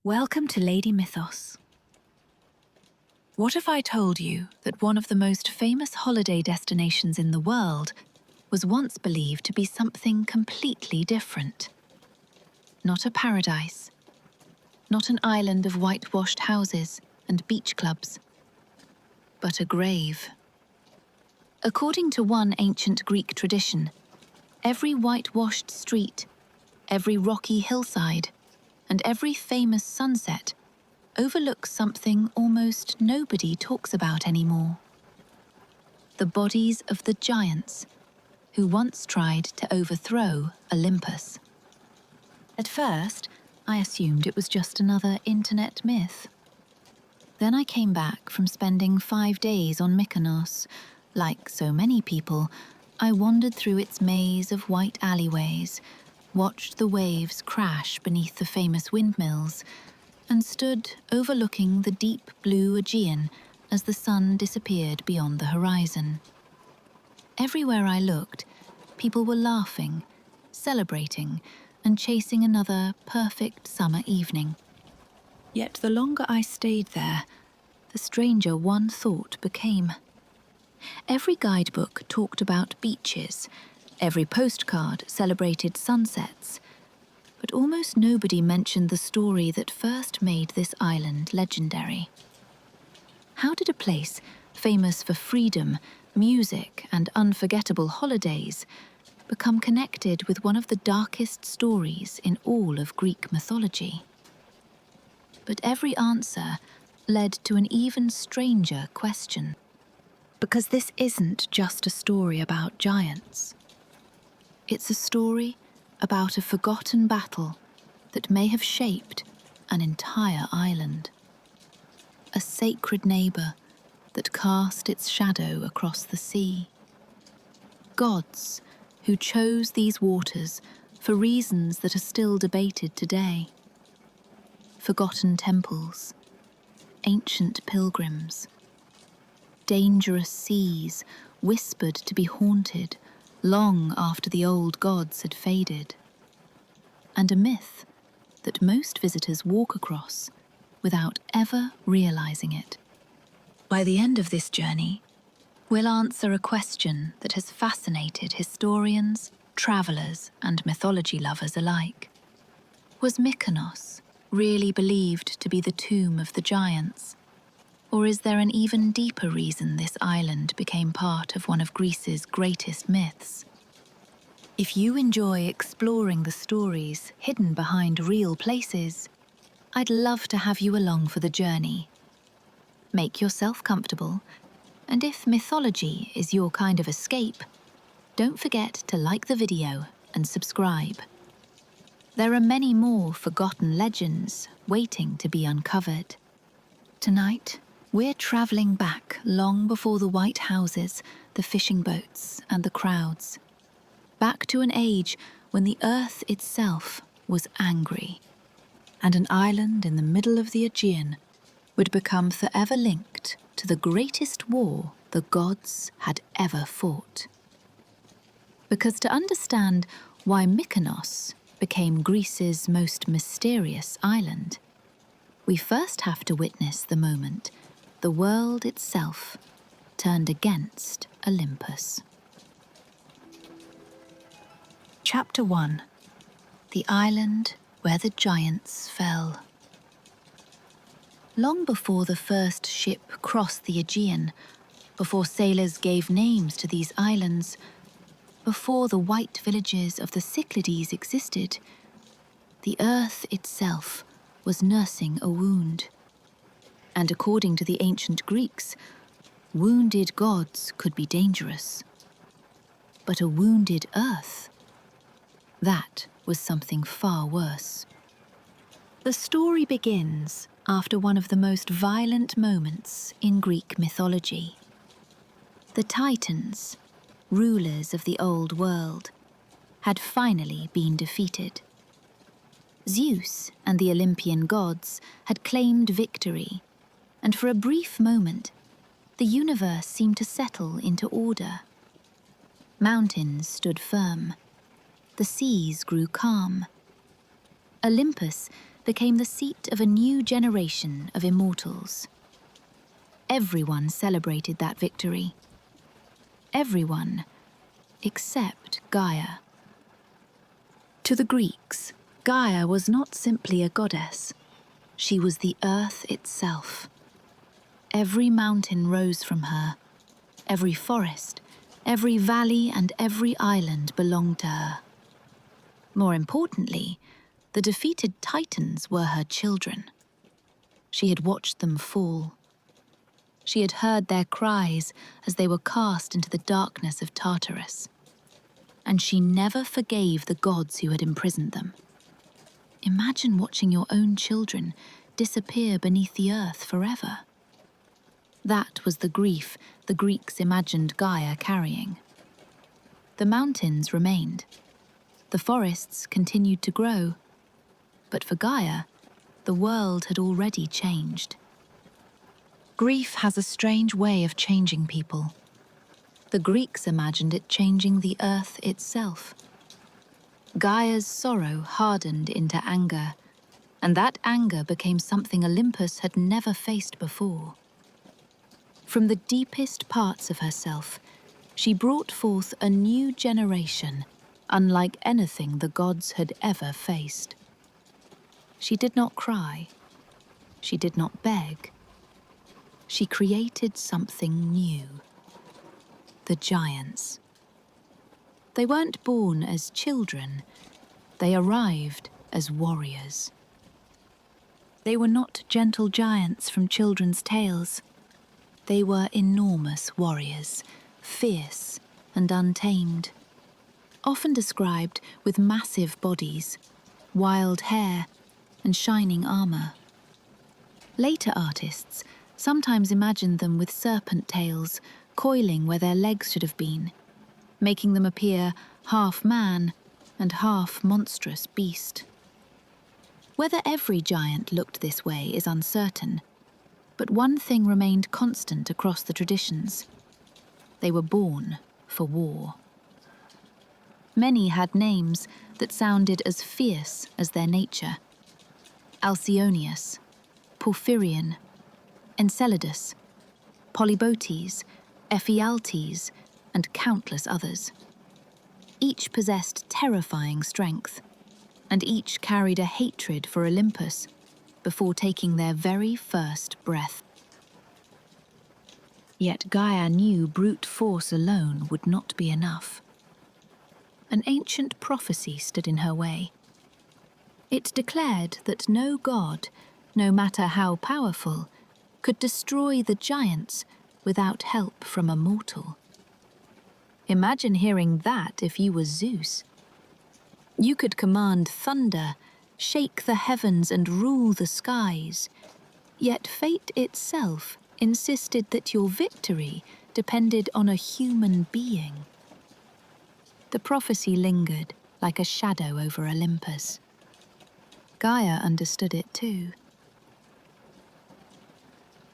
Welcome to Lady Mythos. What if I told you that one of the most famous holiday destinations in the world was once believed to be something completely different? Not a paradise, not an island of whitewashed houses and beach clubs, but a grave. According to one ancient Greek tradition, every whitewashed street, every rocky hillside, and every famous sunset overlooks something almost nobody talks about anymore. The bodies of the giants who once tried to overthrow Olympus. At first, I assumed it was just another internet myth. Then I came back from spending 5 days on Mykonos. Like so many people, I wandered through its maze of white alleyways, watched the waves crash beneath the famous windmills, and stood overlooking the deep blue Aegean as the sun disappeared beyond the horizon. Everywhere I looked, people were laughing, celebrating, and chasing another perfect summer evening. Yet the longer I stayed there, the stranger one thought became. Every guidebook talked about beaches, every postcard celebrated sunsets, but almost nobody mentioned the story that first made this island legendary. How did a place famous for freedom, music, and unforgettable holidays become connected with one of the darkest stories in all of Greek mythology? But every answer led to an even stranger question. Because this isn't just a story about giants. It's a story about a forgotten battle that may have shaped an entire island. A sacred neighbor that cast its shadow across the sea. Gods who chose these waters for reasons that are still debated today. Forgotten temples, ancient pilgrims, dangerous seas whispered to be haunted long after the old gods had faded, and a myth that most visitors walk across without ever realizing it. By the end of this journey, we'll answer a question that has fascinated historians, travelers, and mythology lovers alike. Was Mykonos really believed to be the tomb of the giants? Or is there an even deeper reason this island became part of one of Greece's greatest myths? If you enjoy exploring the stories hidden behind real places, I'd love to have you along for the journey. Make yourself comfortable, and if mythology is your kind of escape, don't forget to like the video and subscribe. There are many more forgotten legends waiting to be uncovered. Tonight, we're traveling back long before the white houses, the fishing boats, and the crowds. Back to an age when the earth itself was angry, and an island in the middle of the Aegean would become forever linked to the greatest war the gods had ever fought. Because to understand why Mykonos became Greece's most mysterious island, we first have to witness the moment the world itself turned against Olympus. Chapter 1. The Island Where the Giants Fell. Long before the first ship crossed the Aegean, before sailors gave names to these islands, before the white villages of the Cyclades existed, the earth itself was nursing a wound. And according to the ancient Greeks, wounded gods could be dangerous. But a wounded earth, that was something far worse. The story begins after one of the most violent moments in Greek mythology. The Titans, rulers of the old world, had finally been defeated. Zeus and the Olympian gods had claimed victory, and for a brief moment, the universe seemed to settle into order. Mountains stood firm. The seas grew calm. Olympus became the seat of a new generation of immortals. Everyone celebrated that victory. Everyone except Gaia. To the Greeks, Gaia was not simply a goddess. She was the earth itself. Every mountain rose from her. Every forest, every valley, and every island belonged to her. More importantly, the defeated Titans were her children. She had watched them fall. She had heard their cries as they were cast into the darkness of Tartarus. And she never forgave the gods who had imprisoned them. Imagine watching your own children disappear beneath the earth forever. That was the grief the Greeks imagined Gaia carrying. The mountains remained. The forests continued to grow. But for Gaia, the world had already changed. Grief has a strange way of changing people. The Greeks imagined it changing the earth itself. Gaia's sorrow hardened into anger, and that anger became something Olympus had never faced before. From the deepest parts of herself, she brought forth a new generation, unlike anything the gods had ever faced. She did not cry. She did not beg. She created something new. The giants. They weren't born as children. They arrived as warriors. They were not gentle giants from children's tales. They were enormous warriors, fierce and untamed, often described with massive bodies, wild hair, and shining armor. Later artists sometimes imagined them with serpent tails, coiling where their legs should have been, making them appear half man and half monstrous beast. Whether every giant looked this way is uncertain, but one thing remained constant across the traditions. They were born for war. Many had names that sounded as fierce as their nature. Alcyoneus, Porphyrion, Enceladus, Polybotes, Ephialtes, and countless others. Each possessed terrifying strength, and each carried a hatred for Olympus before taking their very first breath. Yet Gaia knew brute force alone would not be enough. An ancient prophecy stood in her way. It declared that no god, no matter how powerful, could destroy the giants without help from a mortal. Imagine hearing that if you were Zeus. You could command thunder, shake the heavens and rule the skies, yet fate itself insisted that your victory depended on a human being. The prophecy lingered like a shadow over Olympus. Gaia understood it too.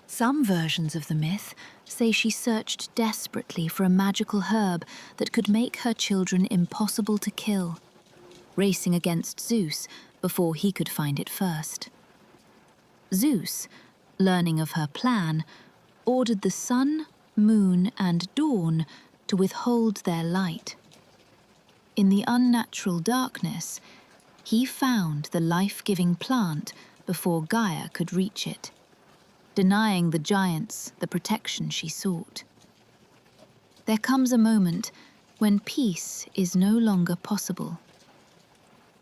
Some versions of the myth say she searched desperately for a magical herb that could make her children impossible to kill, racing against Zeus before he could find it first. Zeus, learning of her plan, ordered the sun, moon, and dawn to withhold their light. In the unnatural darkness, he found the life-giving plant before Gaia could reach it, denying the giants the protection she sought. There comes a moment when peace is no longer possible.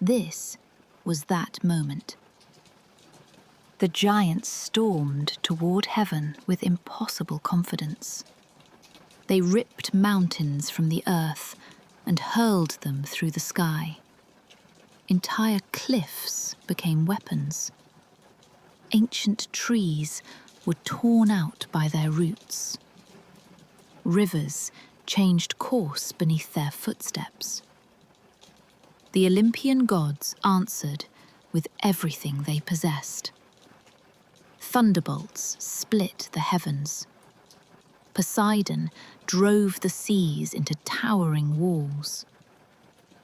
This was that moment. The giants stormed toward heaven with impossible confidence. They ripped mountains from the earth and hurled them through the sky. Entire cliffs became weapons. Ancient trees were torn out by their roots. Rivers changed course beneath their footsteps. The Olympian gods answered with everything they possessed. Thunderbolts split the heavens. Poseidon drove the seas into towering walls.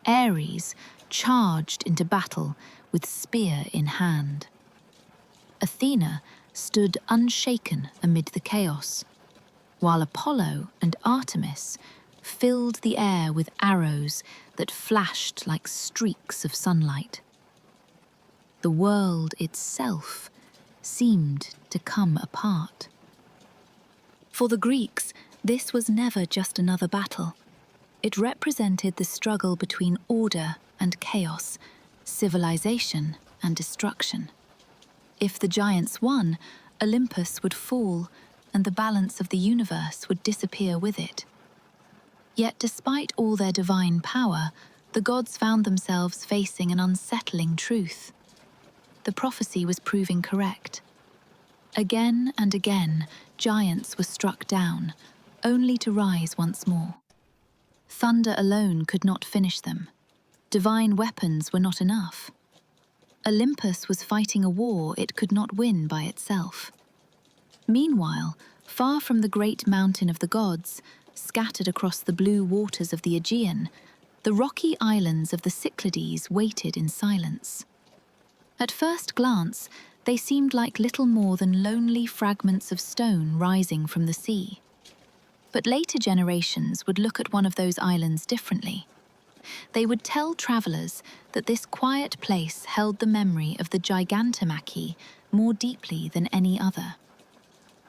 Ares charged into battle with spear in hand. Athena stood unshaken amid the chaos, while Apollo and Artemis filled the air with arrows that flashed like streaks of sunlight. The world itself seemed to come apart. For the Greeks, this was never just another battle. It represented the struggle between order and chaos, civilization and destruction. If the giants won, Olympus would fall, and the balance of the universe would disappear with it. Yet despite all their divine power, the gods found themselves facing an unsettling truth. The prophecy was proving correct. Again and again, giants were struck down, only to rise once more. Thunder alone could not finish them. Divine weapons were not enough. Olympus was fighting a war it could not win by itself. Meanwhile, far from the great mountain of the gods, scattered across the blue waters of the Aegean, the rocky islands of the Cyclades waited in silence. At first glance, they seemed like little more than lonely fragments of stone rising from the sea. But later generations would look at one of those islands differently. They would tell travelers that this quiet place held the memory of the Gigantomachy more deeply than any other.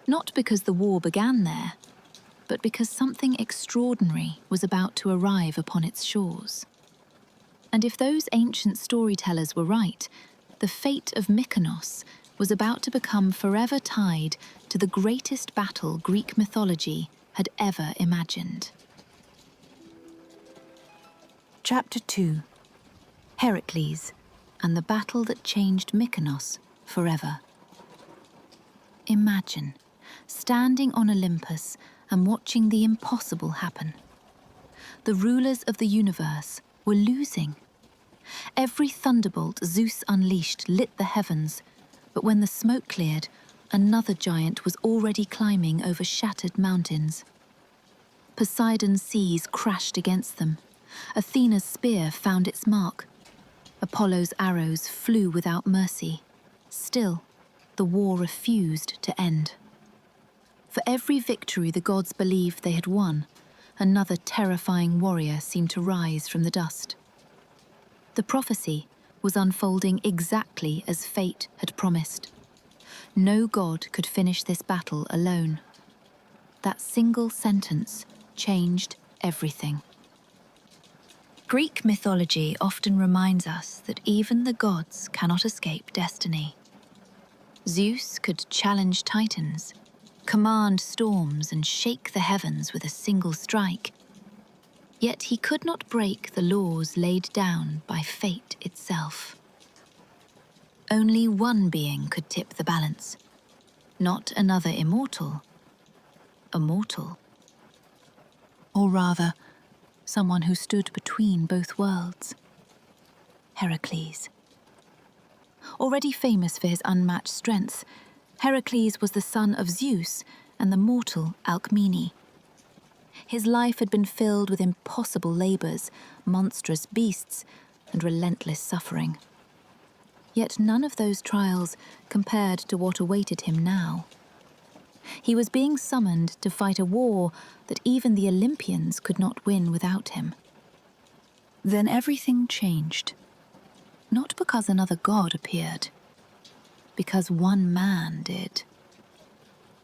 Not because the war began there, but because something extraordinary was about to arrive upon its shores. And if those ancient storytellers were right, the fate of Mykonos was about to become forever tied to the greatest battle Greek mythology had ever imagined. Chapter 2: Heracles and the battle that changed Mykonos forever. Imagine standing on Olympus and watching the impossible happen. The rulers of the universe were losing. Every thunderbolt Zeus unleashed lit the heavens, but when the smoke cleared, another giant was already climbing over shattered mountains. Poseidon's seas crashed against them. Athena's spear found its mark. Apollo's arrows flew without mercy. Still, the war refused to end. For every victory the gods believed they had won, another terrifying warrior seemed to rise from the dust. The prophecy was unfolding exactly as fate had promised. No god could finish this battle alone. That single sentence changed everything. Greek mythology often reminds us that even the gods cannot escape destiny. Zeus could challenge titans, command storms and shake the heavens with a single strike. Yet he could not break the laws laid down by fate itself. Only one being could tip the balance, not another immortal, a mortal. Or rather, someone who stood between both worlds. Heracles. Already famous for his unmatched strength, Heracles was the son of Zeus and the mortal Alcmene. His life had been filled with impossible labors, monstrous beasts, and relentless suffering. Yet none of those trials compared to what awaited him now. He was being summoned to fight a war that even the Olympians could not win without him. Then everything changed. Not because another god appeared, because one man did.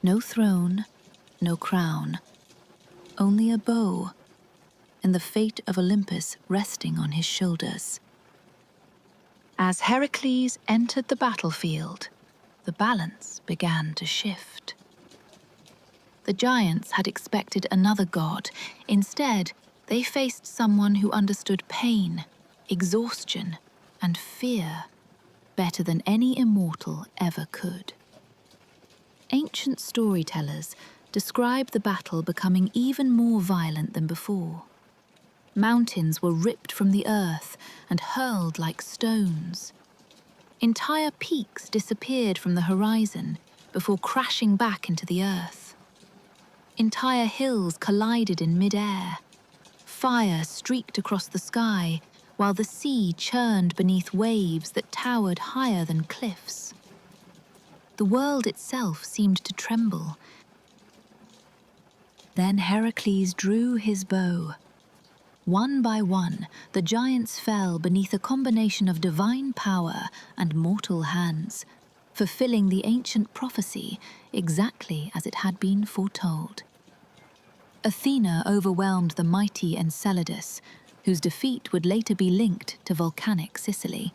No throne, no crown, only a bow, and the fate of Olympus resting on his shoulders. As Heracles entered the battlefield, the balance began to shift. The giants had expected another god. Instead, they faced someone who understood pain, exhaustion, and fear better than any immortal ever could. Ancient storytellers describe the battle becoming even more violent than before. Mountains were ripped from the earth and hurled like stones. Entire peaks disappeared from the horizon before crashing back into the earth. Entire hills collided in mid-air. Fire streaked across the sky, while the sea churned beneath waves that towered higher than cliffs. The world itself seemed to tremble. Then Heracles drew his bow. One by one, the giants fell beneath a combination of divine power and mortal hands, fulfilling the ancient prophecy exactly as it had been foretold. Athena overwhelmed the mighty Enceladus, whose defeat would later be linked to volcanic Sicily.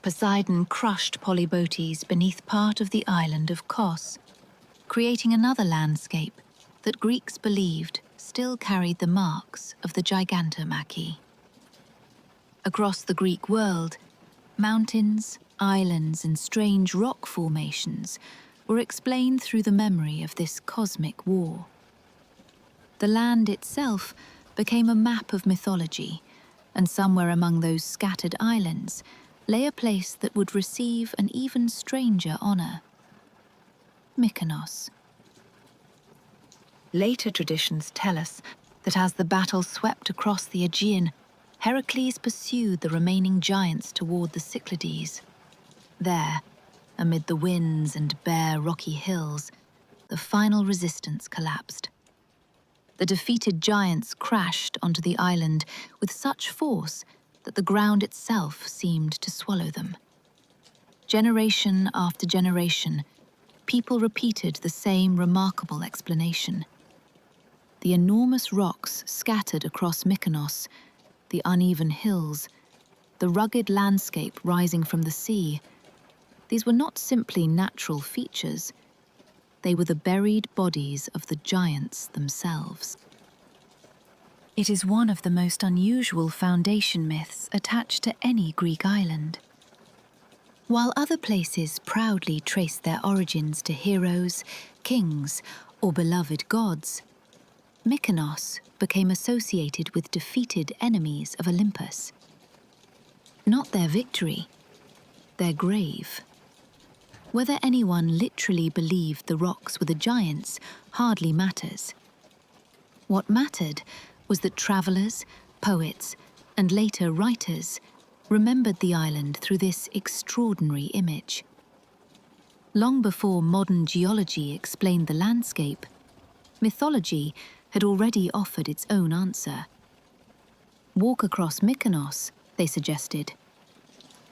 Poseidon crushed Polybotes beneath part of the island of Kos, creating another landscape that Greeks believed still carried the marks of the Gigantomachy. Across the Greek world, mountains, islands, and strange rock formations were explained through the memory of this cosmic war. The land itself became a map of mythology, and somewhere among those scattered islands lay a place that would receive an even stranger honor: Mykonos. Later traditions tell us that as the battle swept across the Aegean, Heracles pursued the remaining giants toward the Cyclades. There, amid the winds and bare rocky hills, the final resistance collapsed. The defeated giants crashed onto the island with such force that the ground itself seemed to swallow them. Generation after generation, people repeated the same remarkable explanation. The enormous rocks scattered across Mykonos, the uneven hills, the rugged landscape rising from the sea, these were not simply natural features. They were the buried bodies of the giants themselves. It is one of the most unusual foundation myths attached to any Greek island. While other places proudly trace their origins to heroes, kings, or beloved gods, Mykonos became associated with defeated enemies of Olympus. Not their victory, their grave. Whether anyone literally believed the rocks were the giants hardly matters. What mattered was that travelers, poets, and later writers remembered the island through this extraordinary image. Long before modern geology explained the landscape, mythology had already offered its own answer. Walk across Mykonos, they suggested,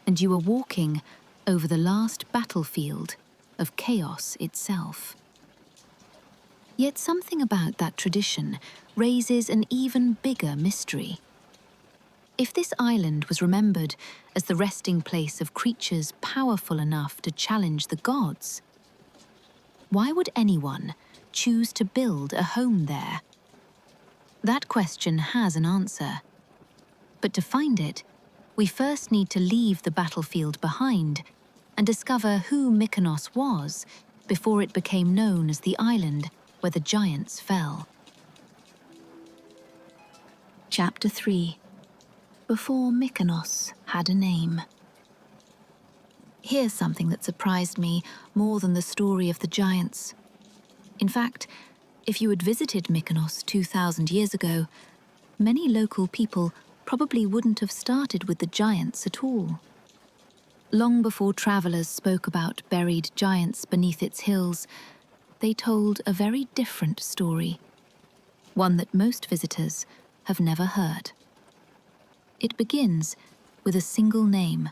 and you were walking over the last battlefield of chaos itself. Yet something about that tradition raises an even bigger mystery. If this island was remembered as the resting place of creatures powerful enough to challenge the gods, why would anyone choose to build a home there? That question has an answer. But to find it, we first need to leave the battlefield behind and discover who Mykonos was before it became known as the island where the giants fell. Chapter 3. Before Mykonos had a name. Here's something that surprised me more than the story of the giants. In fact, if you had visited Mykonos 2,000 years ago, many local people probably wouldn't have started with the giants at all. Long before travelers spoke about buried giants beneath its hills, they told a very different story, one that most visitors have never heard. It begins with a single name: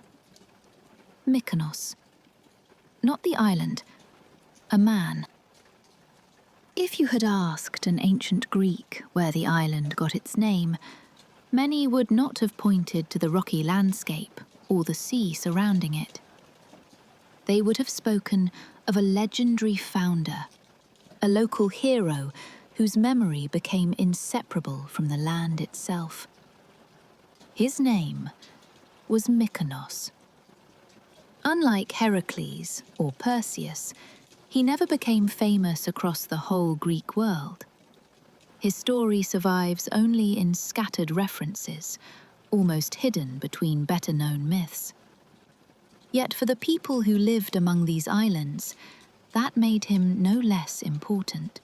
Mykonos. Not the island, a man. If you had asked an ancient Greek where the island got its name, many would not have pointed to the rocky landscape or the sea surrounding it. They would have spoken of a legendary founder, a local hero whose memory became inseparable from the land itself. His name was Mykonos. Unlike Heracles or Perseus, he never became famous across the whole Greek world. His story survives only in scattered references, almost hidden between better-known myths. Yet for the people who lived among these islands, that made him no less important.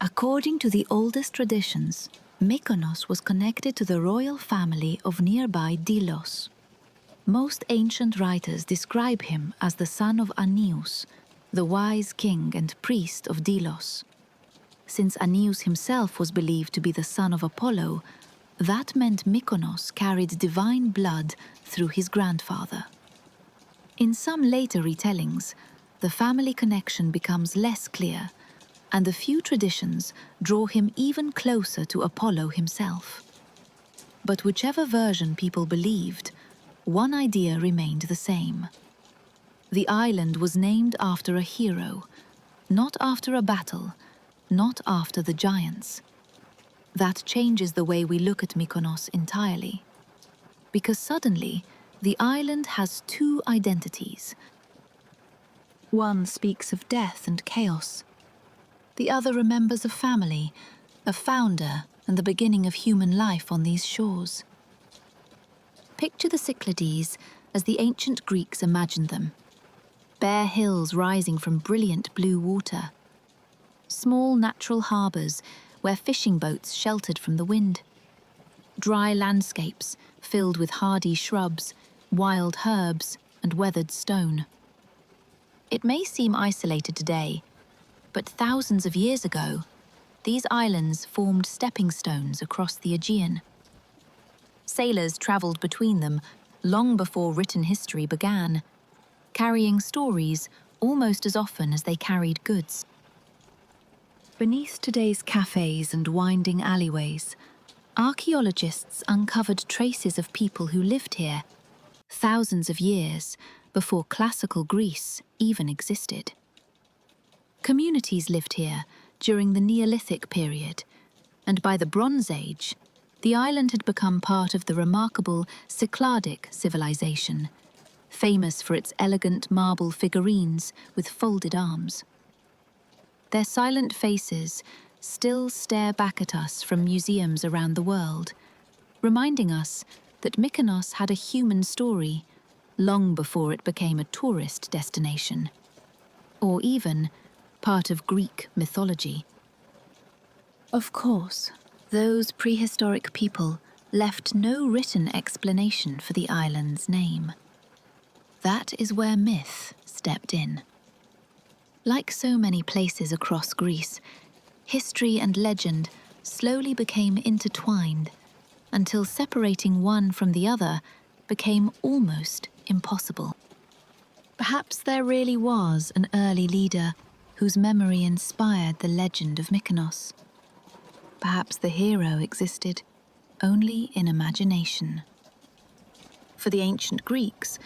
According to the oldest traditions, Mykonos was connected to the royal family of nearby Delos. Most ancient writers describe him as the son of Aeneas, the wise king and priest of Delos. Since Aeneas himself was believed to be the son of Apollo, that meant Mykonos carried divine blood through his grandfather. In some later retellings, the family connection becomes less clear, and the few traditions draw him even closer to Apollo himself. But whichever version people believed, one idea remained the same. The island was named after a hero, not after a battle, not after the giants. That changes the way we look at Mykonos entirely. Because suddenly, the island has two identities. One speaks of death and chaos. The other remembers a family, a founder, and the beginning of human life on these shores. Picture the Cyclades as the ancient Greeks imagined them. Bare hills rising from brilliant blue water. Small natural harbours where fishing boats sheltered from the wind. Dry landscapes filled with hardy shrubs, wild herbs, and weathered stone. It may seem isolated today, but thousands of years ago, these islands formed stepping stones across the Aegean. Sailors travelled between them long before written history began, carrying stories almost as often as they carried goods. Beneath today's cafes and winding alleyways, archaeologists uncovered traces of people who lived here thousands of years before classical Greece even existed. Communities lived here during the Neolithic period, and by the Bronze Age, the island had become part of the remarkable Cycladic civilization, famous for its elegant marble figurines with folded arms. Their silent faces still stare back at us from museums around the world, reminding us that Mykonos had a human story long before it became a tourist destination, or even part of Greek mythology. Of course, those prehistoric people left no written explanation for the island's name. That is where myth stepped in. Like so many places across Greece, history and legend slowly became intertwined until separating one from the other became almost impossible. Perhaps there really was an early leader whose memory inspired the legend of Mykonos. Perhaps the hero existed only in imagination. For the ancient Greeks,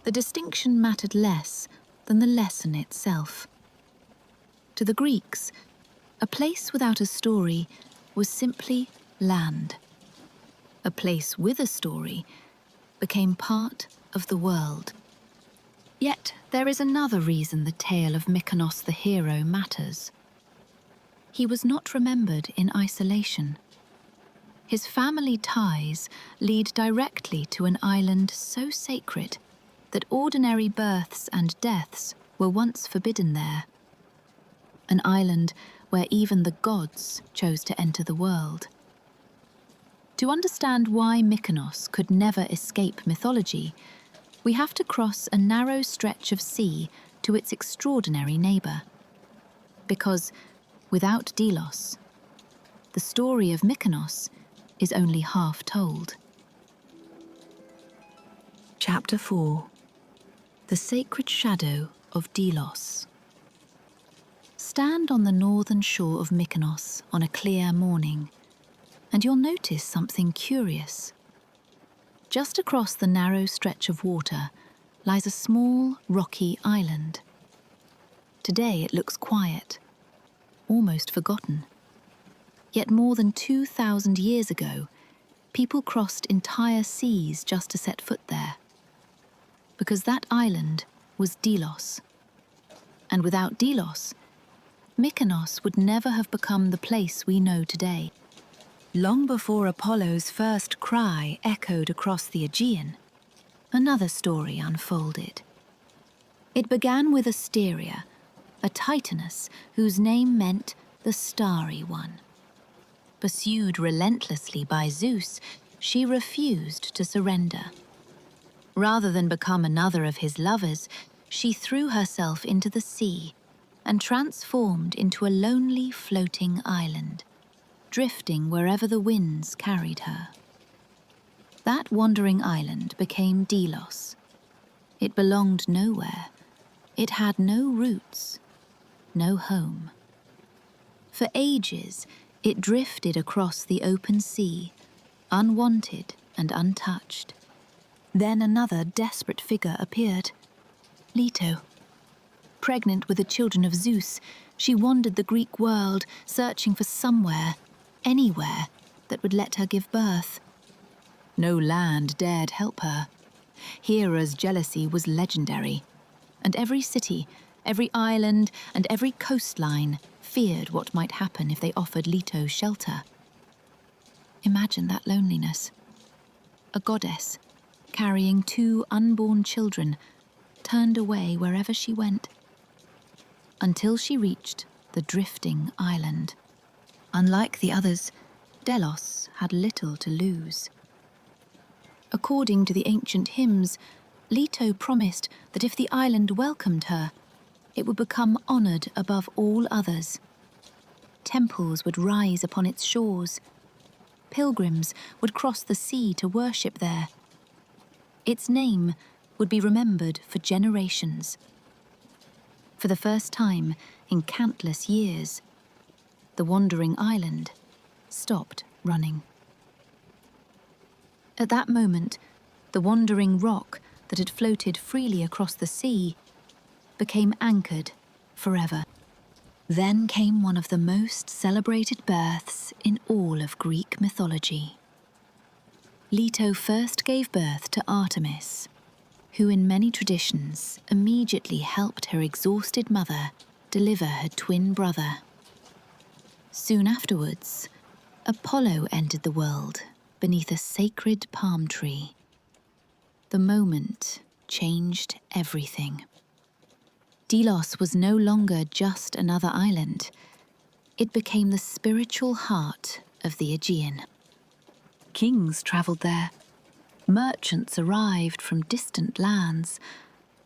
the distinction mattered less than the lesson itself. To the Greeks, a place without a story was simply land. A place with a story became part of the world. Yet there is another reason the tale of Mykonos the hero matters. He was not remembered in isolation. His family ties lead directly to an island so sacred that ordinary births and deaths were once forbidden there. An island where even the gods chose to enter the world. To understand why Mykonos could never escape mythology, we have to cross a narrow stretch of sea to its extraordinary neighbour. Because, without Delos, the story of Mykonos is only half told. Chapter 4. The Sacred Shadow of Delos. Stand on the northern shore of Mykonos on a clear morning, and you'll notice something curious. Just across the narrow stretch of water lies a small, rocky island. Today it looks quiet, almost forgotten. Yet more than 2,000 years ago, people crossed entire seas just to set foot there. Because that island was Delos. And without Delos, Mykonos would never have become the place we know today. Long before Apollo's first cry echoed across the Aegean, another story unfolded. It began with Asteria, a titaness whose name meant the Starry One. Pursued relentlessly by Zeus, she refused to surrender. Rather than become another of his lovers, she threw herself into the sea and transformed into a lonely floating island, drifting wherever the winds carried her. That wandering island became Delos. It belonged nowhere. It had no roots, no home. For ages, it drifted across the open sea, unwanted and untouched. Then another desperate figure appeared, Leto. Pregnant with the children of Zeus, she wandered the Greek world, searching for somewhere, anywhere, that would let her give birth. No land dared help her. Hera's jealousy was legendary, and every city, every island, and every coastline feared what might happen if they offered Leto shelter. Imagine that loneliness. A goddess, carrying 2 unborn children, turned away wherever she went, until she reached the drifting island. Unlike the others, Delos had little to lose. According to the ancient hymns, Leto promised that if the island welcomed her, it would become honored above all others. Temples would rise upon its shores. Pilgrims would cross the sea to worship there. Its name would be remembered for generations. For the first time in countless years, the wandering island stopped running. At that moment, the wandering rock that had floated freely across the sea became anchored forever. Then came one of the most celebrated births in all of Greek mythology. Leto first gave birth to Artemis, who in many traditions immediately helped her exhausted mother deliver her twin brother. Soon afterwards, Apollo entered the world beneath a sacred palm tree. The moment changed everything. Delos was no longer just another island. It became the spiritual heart of the Aegean. Kings travelled there. Merchants arrived from distant lands.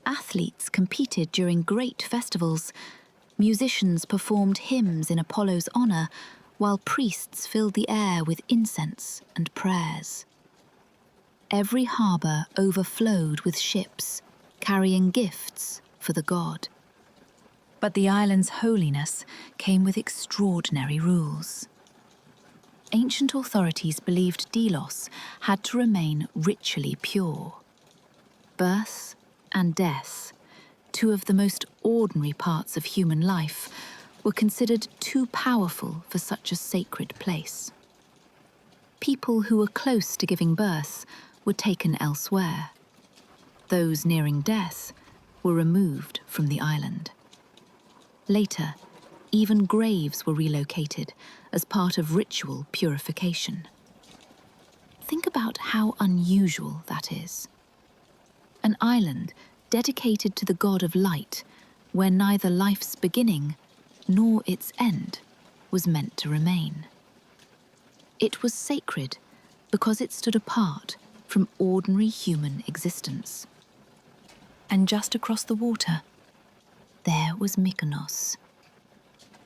Athletes competed during great festivals. Musicians performed hymns in Apollo's honour, while priests filled the air with incense and prayers. Every harbour overflowed with ships, carrying gifts for the god. But the island's holiness came with extraordinary rules. Ancient authorities believed Delos had to remain ritually pure. Birth and death, 2 of the most ordinary parts of human life, were considered too powerful for such a sacred place. People who were close to giving birth were taken elsewhere. Those nearing death were removed from the island. Later, even graves were relocated as part of ritual purification. Think about how unusual that is. An island dedicated to the god of light, where neither life's beginning nor its end was meant to remain. It was sacred because it stood apart from ordinary human existence. And just across the water, there was Mykonos.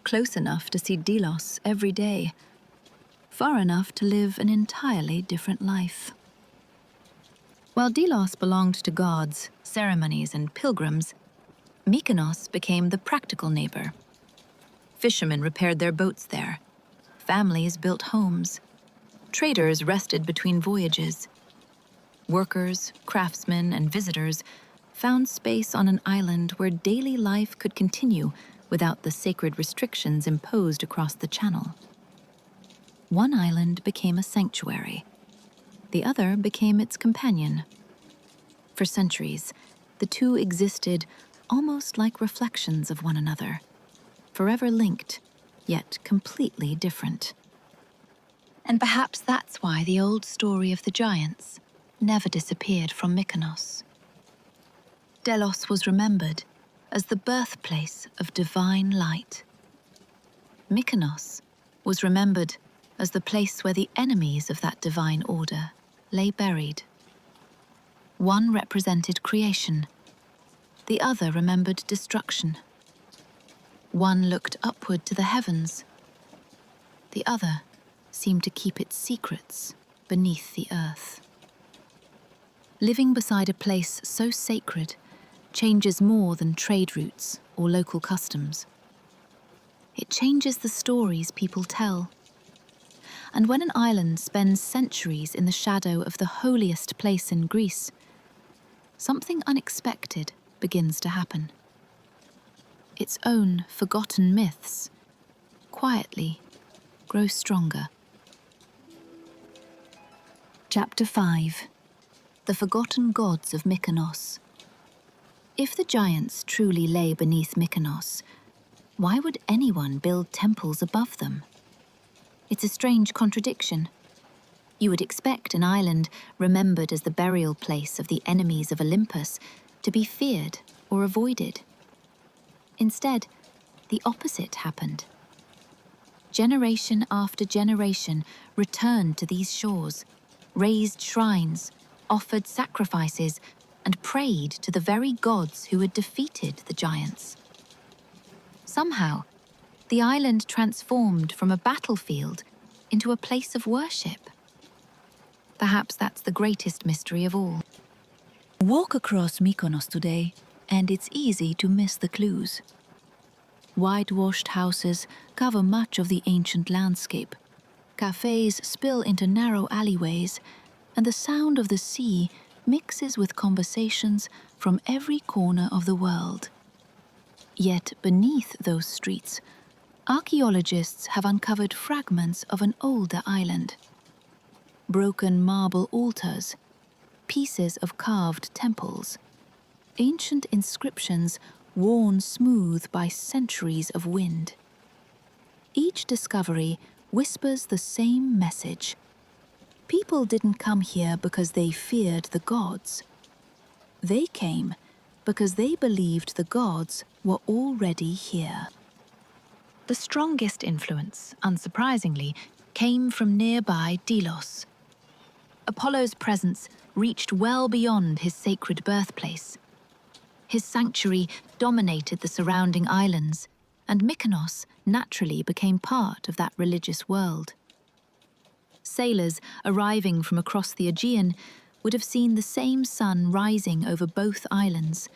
Close enough to see Delos every day, far enough to live an entirely different life. While Delos belonged to gods, ceremonies, and pilgrims, Mykonos became the practical neighbor. Fishermen repaired their boats there. Families built homes. Traders rested between voyages. Workers, craftsmen, and visitors found space on an island where daily life could continue without the sacred restrictions imposed across the channel. One island became a sanctuary. The other became its companion. For centuries, the 2 existed almost like reflections of one another, forever linked, yet completely different. And perhaps that's why the old story of the giants never disappeared from Mykonos. Delos was remembered as the birthplace of divine light. Mykonos was remembered as the place where the enemies of that divine order lay buried. One represented creation, the other remembered destruction. One looked upward to the heavens, the other seemed to keep its secrets beneath the earth. Living beside a place so sacred changes more than trade routes or local customs. It changes the stories people tell. And when an island spends centuries in the shadow of the holiest place in Greece, something unexpected begins to happen. Its own forgotten myths quietly grow stronger. Chapter 5. The Forgotten Gods of Mykonos. If the giants truly lay beneath Mykonos, why would anyone build temples above them? It's a strange contradiction. You would expect an island remembered as the burial place of the enemies of Olympus to be feared or avoided. Instead, the opposite happened. Generation after generation returned to these shores, raised shrines, offered sacrifices, and prayed to the very gods who had defeated the giants. Somehow, the island transformed from a battlefield into a place of worship. Perhaps that's the greatest mystery of all. Walk across Mykonos today, and it's easy to miss the clues. Whitewashed houses cover much of the ancient landscape. Cafes spill into narrow alleyways, and the sound of the sea mixes with conversations from every corner of the world. Yet beneath those streets, archaeologists have uncovered fragments of an older island. Broken marble altars, pieces of carved temples, ancient inscriptions worn smooth by centuries of wind. Each discovery whispers the same message. People didn't come here because they feared the gods. They came because they believed the gods were already here. The strongest influence, unsurprisingly, came from nearby Delos. Apollo's presence reached well beyond his sacred birthplace. His sanctuary dominated the surrounding islands, and Mykonos naturally became part of that religious world. Sailors arriving from across the Aegean would have seen the same sun rising over both islands,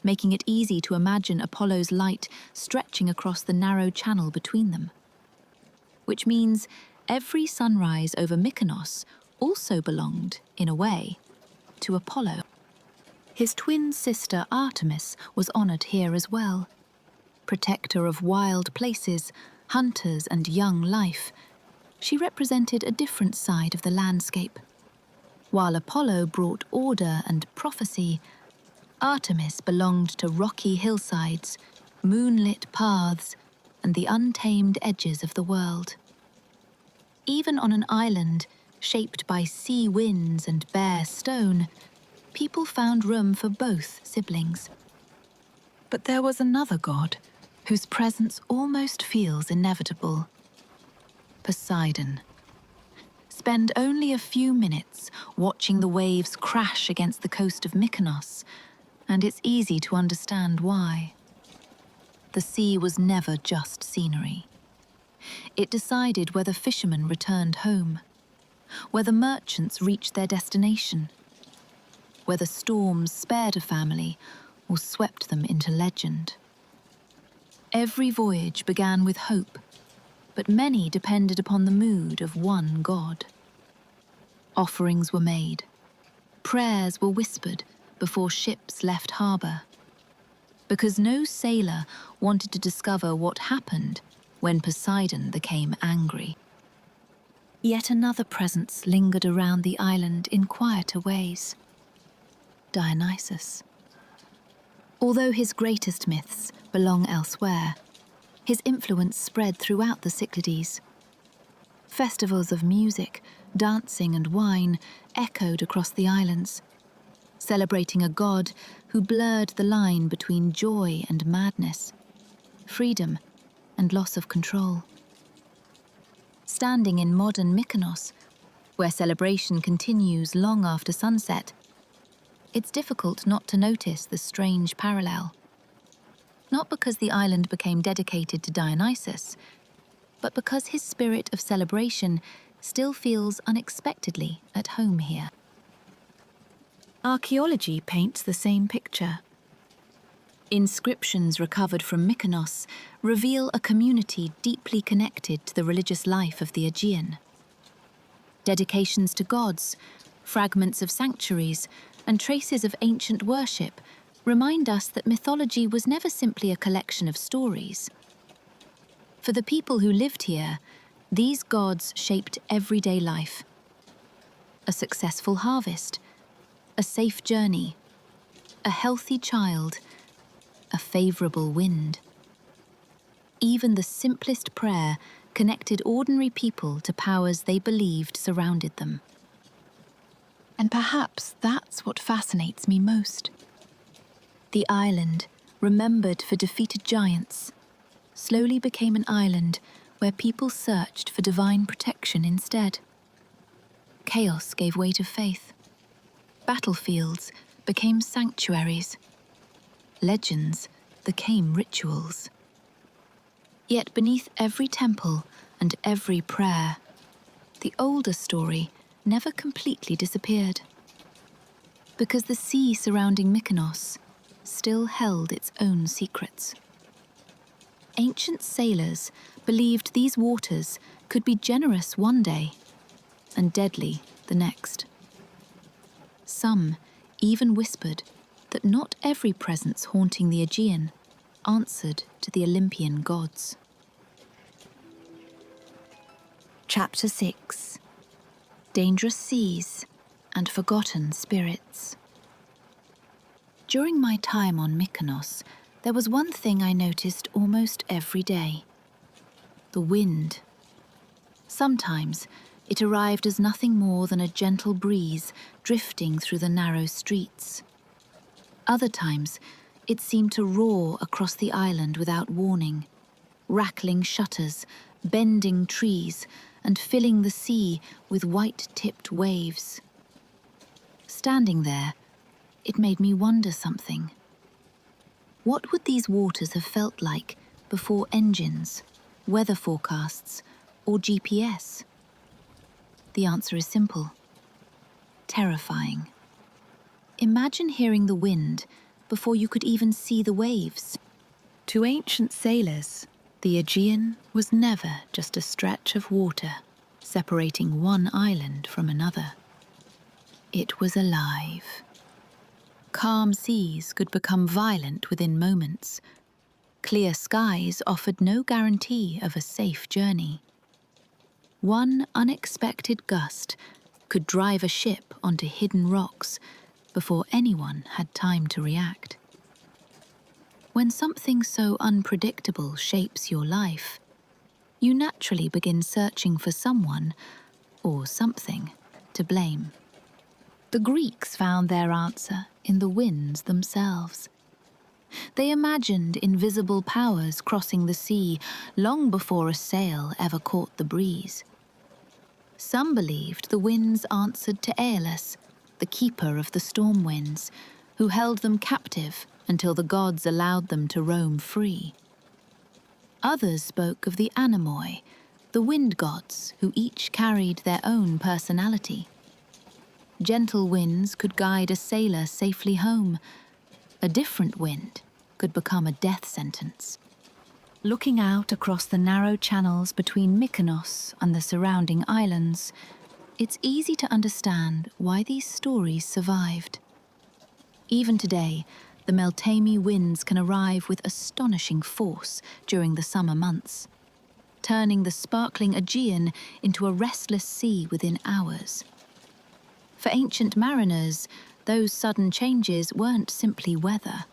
making it easy to imagine Apollo's light stretching across the narrow channel between them. Which means every sunrise over Mykonos also belonged, in a way, to Apollo. His twin sister Artemis was honored here as well. Protector of wild places, hunters, and young life, she represented a different side of the landscape. While Apollo brought order and prophecy, Artemis belonged to rocky hillsides, moonlit paths, and the untamed edges of the world. Even on an island shaped by sea winds and bare stone, people found room for both siblings. But there was another god whose presence almost feels inevitable. Poseidon. Spend only a few minutes watching the waves crash against the coast of Mykonos, and it's easy to understand why. The sea was never just scenery. It decided whether fishermen returned home, whether merchants reached their destination, whether storms spared a family or swept them into legend. Every voyage began with hope, but many depended upon the mood of one god. Offerings were made. Prayers were whispered before ships left harbor, because no sailor wanted to discover what happened when Poseidon became angry. Yet another presence lingered around the island in quieter ways. Dionysus. Although his greatest myths belong elsewhere, his influence spread throughout the Cyclades. Festivals of music, dancing, and wine echoed across the islands, celebrating a god who blurred the line between joy and madness, freedom and loss of control. Standing in modern Mykonos, where celebration continues long after sunset, it's difficult not to notice the strange parallel. Not because the island became dedicated to Dionysus, but because his spirit of celebration still feels unexpectedly at home here. Archaeology paints the same picture. Inscriptions recovered from Mykonos reveal a community deeply connected to the religious life of the Aegean. Dedications to gods, fragments of sanctuaries, and traces of ancient worship remind us that mythology was never simply a collection of stories. For the people who lived here, these gods shaped everyday life. A successful harvest, a safe journey, a healthy child, a favorable wind. Even the simplest prayer connected ordinary people to powers they believed surrounded them. And perhaps that's what fascinates me most. The island, remembered for defeated giants, slowly became an island where people searched for divine protection instead. Chaos gave way to faith. Battlefields became sanctuaries. Legends became rituals. Yet beneath every temple and every prayer, the older story never completely disappeared. Because the sea surrounding Mykonos still held its own secrets. Ancient sailors believed these waters could be generous one day and deadly the next. Some even whispered that not every presence haunting the Aegean answered to the Olympian gods. Chapter 6: Dangerous Seas and Forgotten Spirits. During my time on Mykonos, there was one thing I noticed almost every day: the wind. Sometimes it arrived as nothing more than a gentle breeze drifting through the narrow streets. Other times, it seemed to roar across the island without warning, rattling shutters, bending trees, and filling the sea with white-tipped waves. Standing there, it made me wonder something. What would these waters have felt like before engines, weather forecasts, or GPS? The answer is simple: terrifying. Imagine hearing the wind before you could even see the waves. To ancient sailors, the Aegean was never just a stretch of water separating one island from another. It was alive. Calm seas could become violent within moments. Clear skies offered no guarantee of a safe journey. One unexpected gust could drive a ship onto hidden rocks before anyone had time to react. When something so unpredictable shapes your life, you naturally begin searching for someone or something to blame. The Greeks found their answer in the winds themselves. They imagined invisible powers crossing the sea long before a sail ever caught the breeze. Some believed the winds answered to Aeolus, the keeper of the storm winds, who held them captive until the gods allowed them to roam free. Others spoke of the Anemoi, the wind gods, who each carried their own personality. Gentle winds could guide a sailor safely home. A different wind could become a death sentence. Looking out across the narrow channels between Mykonos and the surrounding islands, it's easy to understand why these stories survived. Even today, the Meltemi winds can arrive with astonishing force during the summer months, turning the sparkling Aegean into a restless sea within hours. For ancient mariners, those sudden changes weren't simply weather.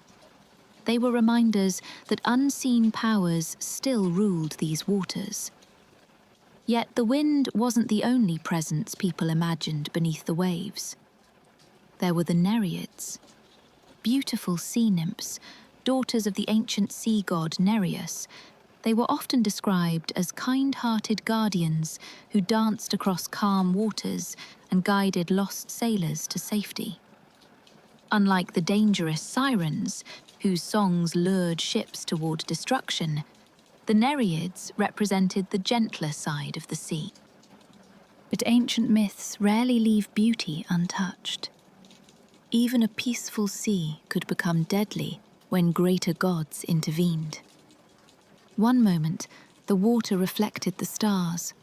They were reminders that unseen powers still ruled these waters. Yet the wind wasn't the only presence people imagined beneath the waves. There were the Nereids, beautiful sea nymphs, daughters of the ancient sea god Nereus. They were often described as kind-hearted guardians who danced across calm waters and guided lost sailors to safety. Unlike the dangerous sirens, whose songs lured ships toward destruction, the Nereids represented the gentler side of the sea. But ancient myths rarely leave beauty untouched. Even a peaceful sea could become deadly when greater gods intervened. One moment, the water reflected the stars.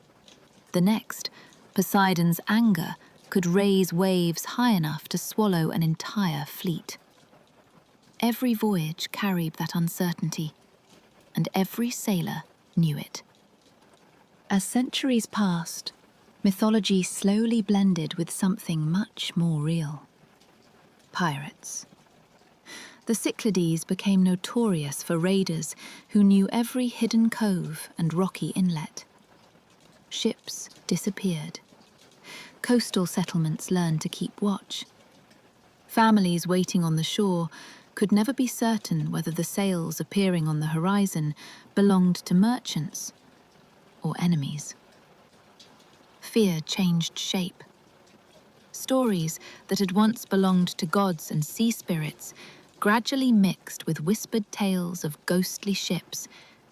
The next, Poseidon's anger could raise waves high enough to swallow an entire fleet. Every voyage carried that uncertainty, and every sailor knew it. As centuries passed, mythology slowly blended with something much more real. Pirates. The Cyclades became notorious for raiders who knew every hidden cove and rocky inlet. Ships disappeared. Coastal settlements learned to keep watch. Families waiting on the shore could never be certain whether the sails appearing on the horizon belonged to merchants or enemies. Fear changed shape. Stories that had once belonged to gods and sea spirits gradually mixed with whispered tales of ghostly ships,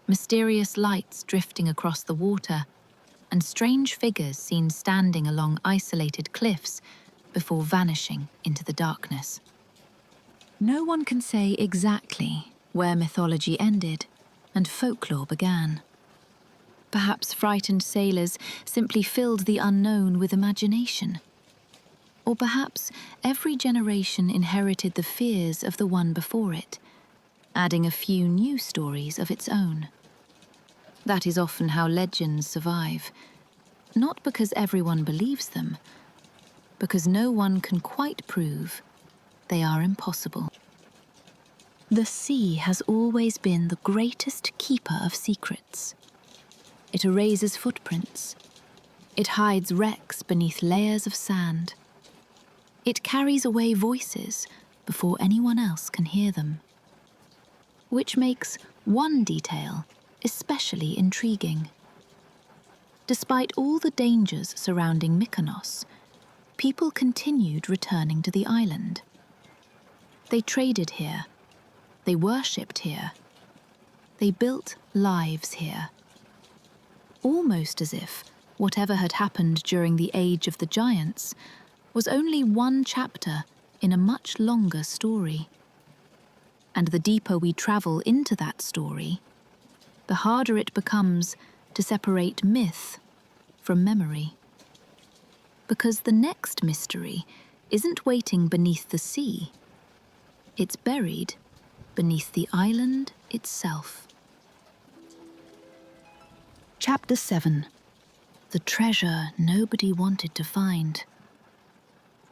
mysterious lights drifting across the water, and strange figures seen standing along isolated cliffs before vanishing into the darkness. No one can say exactly where mythology ended and folklore began. Perhaps frightened sailors simply filled the unknown with imagination. Or perhaps every generation inherited the fears of the one before it, adding a few new stories of its own. That is often how legends survive, not because everyone believes them, because no one can quite prove they are impossible. The sea has always been the greatest keeper of secrets. It erases footprints. It hides wrecks beneath layers of sand. It carries away voices before anyone else can hear them. Which makes one detail especially intriguing. Despite all the dangers surrounding Mykonos, people continued returning to the island. They traded here. They worshipped here. They built lives here. Almost as if whatever had happened during the Age of the Giants was only one chapter in a much longer story. And the deeper we travel into that story, the harder it becomes to separate myth from memory. Because the next mystery isn't waiting beneath the sea. It's buried beneath the island itself. Chapter 7. The treasure nobody wanted to find.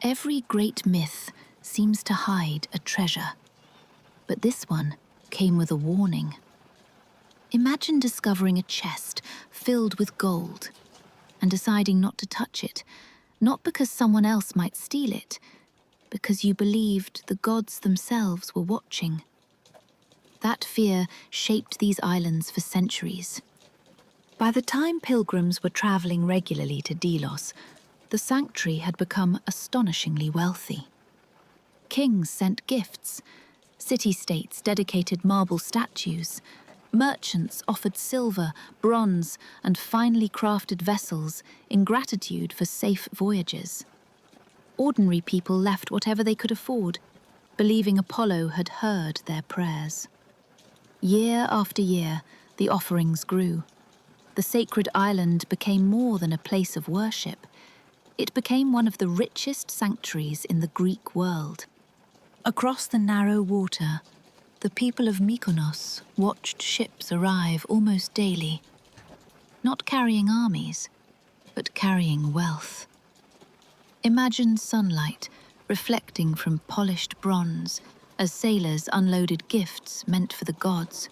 Every great myth seems to hide a treasure, but this one came with a warning. Imagine discovering a chest filled with gold and deciding not to touch it, not because someone else might steal it, because you believed the gods themselves were watching. That fear shaped these islands for centuries. By the time pilgrims were traveling regularly to Delos, the sanctuary had become astonishingly wealthy. Kings sent gifts, city-states dedicated marble statues, merchants offered silver, bronze, and finely crafted vessels in gratitude for safe voyages. Ordinary people left whatever they could afford, believing Apollo had heard their prayers. Year after year, the offerings grew. The sacred island became more than a place of worship. It became one of the richest sanctuaries in the Greek world. Across the narrow water, the people of Mykonos watched ships arrive almost daily, not carrying armies, but carrying wealth. Imagine sunlight reflecting from polished bronze as sailors unloaded gifts meant for the gods.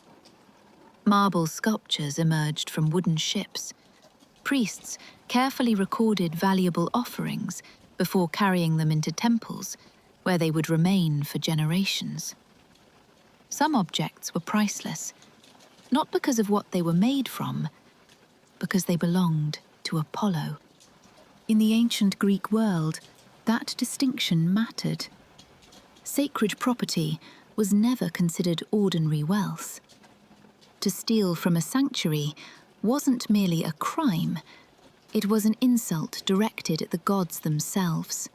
Marble sculptures emerged from wooden ships. Priests carefully recorded valuable offerings before carrying them into temples, where they would remain for generations. Some objects were priceless. Not because of what they were made from, because they belonged to Apollo. In the ancient Greek world, that distinction mattered. Sacred property was never considered ordinary wealth. To steal from a sanctuary wasn't merely a crime, it was an insult directed at the gods themselves.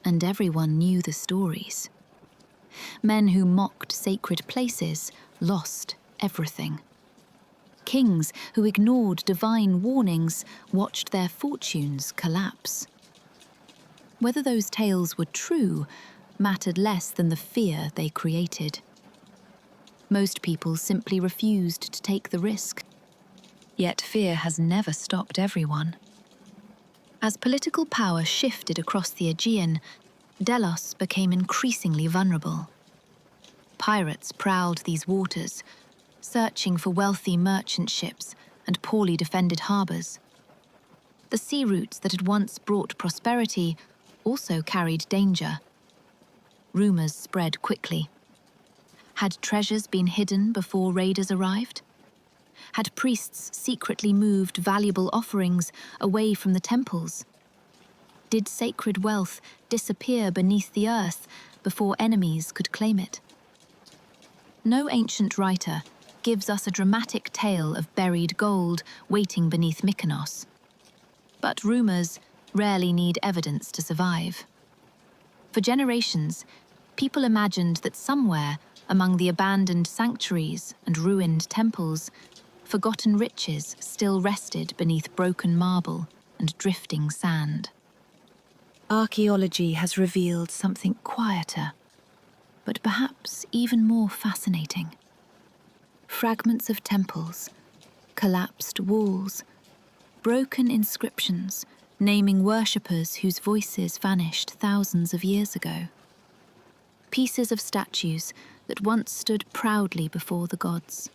And everyone knew the stories. Men who mocked sacred places lost everything. Kings who ignored divine warnings watched their fortunes collapse. Whether those tales were true mattered less than the fear they created. Most people simply refused to take the risk. Yet fear has never stopped everyone. As political power shifted across the Aegean, Delos became increasingly vulnerable. Pirates prowled these waters, searching for wealthy merchant ships and poorly defended harbours. The sea routes that had once brought prosperity also carried danger. Rumours spread quickly. Had treasures been hidden before raiders arrived? Had priests secretly moved valuable offerings away from the temples? Did sacred wealth disappear beneath the earth before enemies could claim it? No ancient writer gives us a dramatic tale of buried gold waiting beneath Mykonos. But rumours rarely need evidence to survive. For generations, people imagined that somewhere among the abandoned sanctuaries and ruined temples, forgotten riches still rested beneath broken marble and drifting sand. Archaeology has revealed something quieter, but perhaps even more fascinating. Fragments of temples, collapsed walls, broken inscriptions naming worshippers whose voices vanished thousands of years ago. Pieces of statues that once stood proudly before the gods.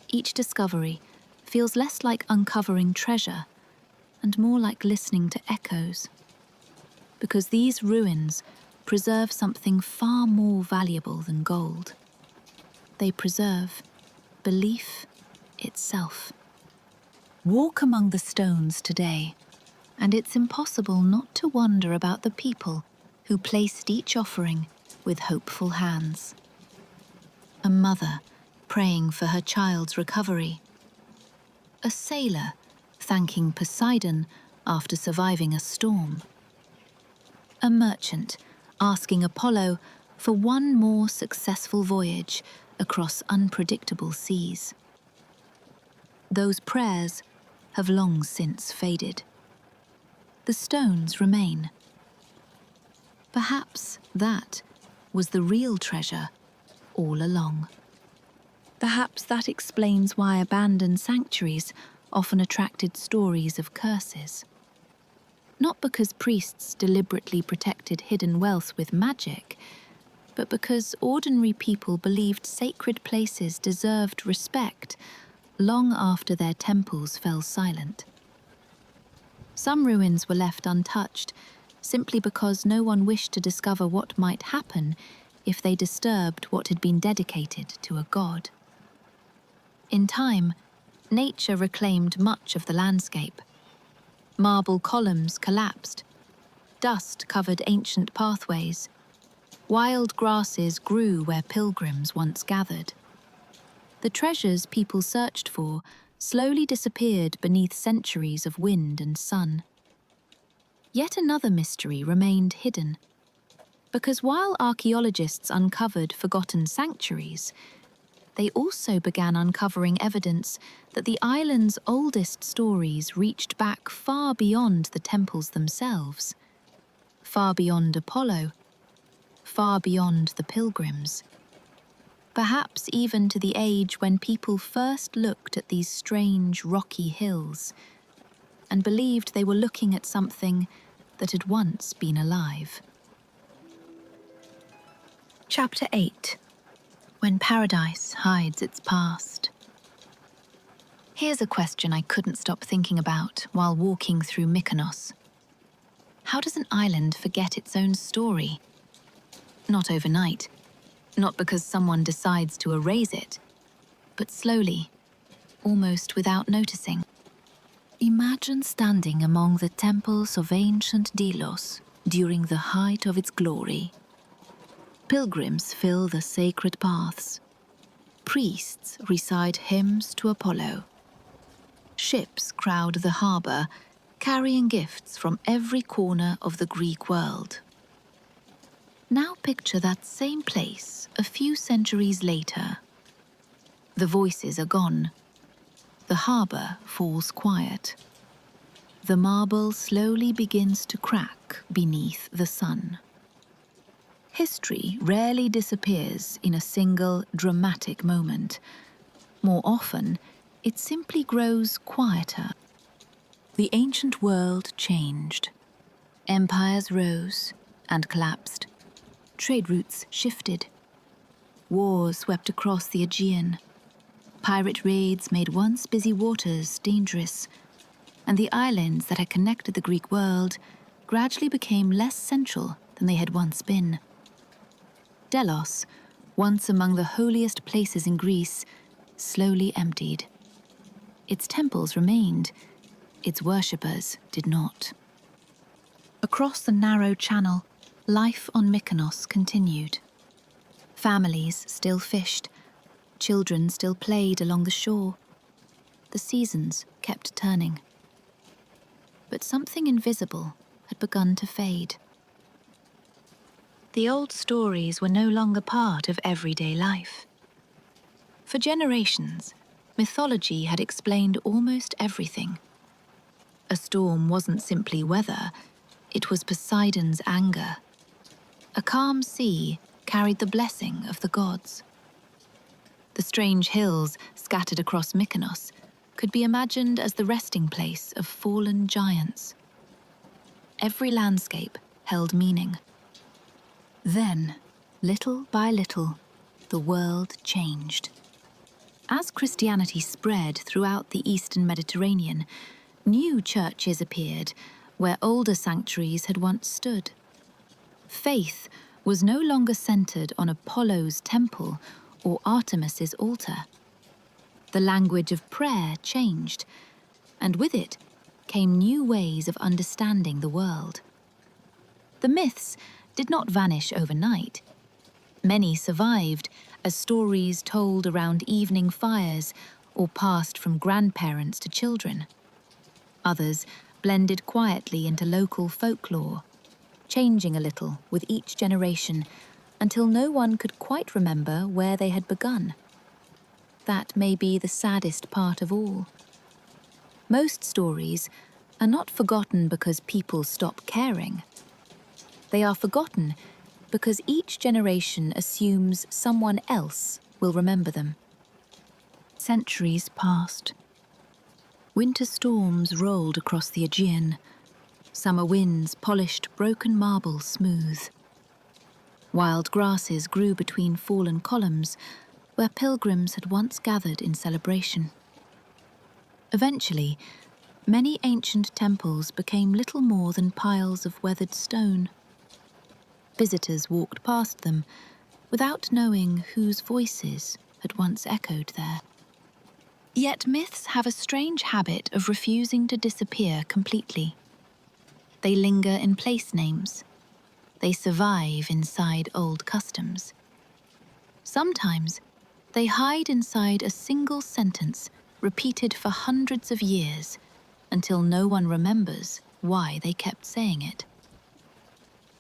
Each discovery feels less like uncovering treasure and more like listening to echoes. Because these ruins preserve something far more valuable than gold. They preserve belief itself. Walk among the stones today, and it's impossible not to wonder about the people who placed each offering with hopeful hands. A mother praying for her child's recovery. A sailor thanking Poseidon after surviving a storm. A merchant asking Apollo for one more successful voyage across unpredictable seas. Those prayers have long since faded. The stones remain. Perhaps that was the real treasure all along. Perhaps that explains why abandoned sanctuaries often attracted stories of curses. Not because priests deliberately protected hidden wealth with magic, but because ordinary people believed sacred places deserved respect long after their temples fell silent. Some ruins were left untouched simply because no one wished to discover what might happen if they disturbed what had been dedicated to a god. In time, nature reclaimed much of the landscape. Marble columns collapsed, dust covered ancient pathways, wild grasses grew where pilgrims once gathered. The treasures people searched for slowly disappeared beneath centuries of wind and sun. Yet another mystery remained hidden, because while archaeologists uncovered forgotten sanctuaries, they also began uncovering evidence that the island's oldest stories reached back far beyond the temples themselves, far beyond Apollo, far beyond the pilgrims. Perhaps even to the age when people first looked at these strange rocky hills and believed they were looking at something that had once been alive. Chapter 8. When Paradise Hides Its Past. Here's a question I couldn't stop thinking about while walking through Mykonos. How does an island forget its own story? Not overnight. Not because someone decides to erase it, but slowly, almost without noticing. Imagine standing among the temples of ancient Delos during the height of its glory. Pilgrims fill the sacred paths. Priests recite hymns to Apollo. Ships crowd the harbor, carrying gifts from every corner of the Greek world. Now picture that same place a few centuries later. The voices are gone. The harbor falls quiet. The marble slowly begins to crack beneath the sun. History rarely disappears in a single dramatic moment. More often, it simply grows quieter. The ancient world changed. Empires rose and collapsed. Trade routes shifted. Wars swept across the Aegean. Pirate raids made once busy waters dangerous, and the islands that had connected the Greek world gradually became less central than they had once been. Delos, once among the holiest places in Greece, slowly emptied. Its temples remained, its worshippers did not. Across the narrow channel, life on Mykonos continued. Families still fished, children still played along the shore. The seasons kept turning. But something invisible had begun to fade. The old stories were no longer part of everyday life. For generations, mythology had explained almost everything. A storm wasn't simply weather, it was Poseidon's anger. A calm sea carried the blessing of the gods. The strange hills scattered across Mykonos could be imagined as the resting place of fallen giants. Every landscape held meaning. Then, little by little, the world changed. As Christianity spread throughout the Eastern Mediterranean, new churches appeared where older sanctuaries had once stood. Faith was no longer centered on Apollo's temple or Artemis's altar. The language of prayer changed, and with it came new ways of understanding the world. The myths did not vanish overnight. Many survived as stories told around evening fires or passed from grandparents to children. Others blended quietly into local folklore, changing a little with each generation until no one could quite remember where they had begun. That may be the saddest part of all. Most stories are not forgotten because people stop caring. They are forgotten because each generation assumes someone else will remember them. Centuries passed. Winter storms rolled across the Aegean. Summer winds polished broken marble smooth. Wild grasses grew between fallen columns where pilgrims had once gathered in celebration. Eventually, many ancient temples became little more than piles of weathered stone. Visitors walked past them without knowing whose voices had once echoed there. Yet myths have a strange habit of refusing to disappear completely. They linger in place names. They survive inside old customs. Sometimes, they hide inside a single sentence repeated for hundreds of years until no one remembers why they kept saying it.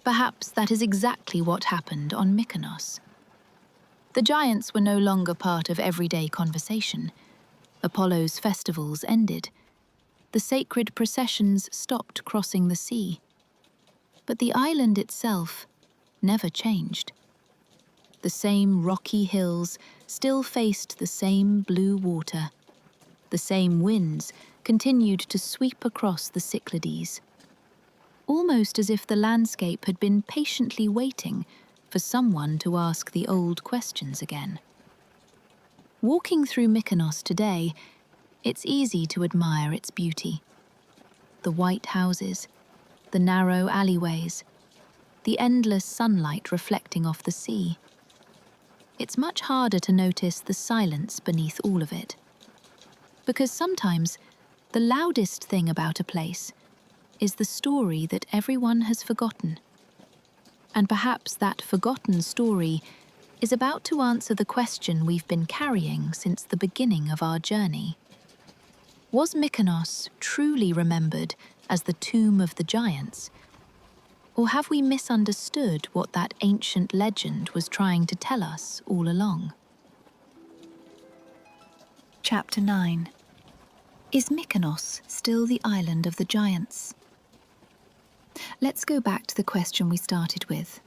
Perhaps that is exactly what happened on Mykonos. The giants were no longer part of everyday conversation. Apollo's festivals ended. The sacred processions stopped crossing the sea. But the island itself never changed. The same rocky hills still faced the same blue water. The same winds continued to sweep across the Cyclades. Almost as if the landscape had been patiently waiting for someone to ask the old questions again. Walking through Mykonos today, it's easy to admire its beauty. The white houses, the narrow alleyways, the endless sunlight reflecting off the sea. it's much harder to notice the silence beneath all of it. Because sometimes the loudest thing about a place is the story that everyone has forgotten. And perhaps that forgotten story is about to answer the question we've been carrying since the beginning of our journey. Was Mykonos truly remembered as the tomb of the giants? Or have we misunderstood what that ancient legend was trying to tell us all along? Chapter 9. Is Mykonos still the island of the giants? Let's go back to the question we started with.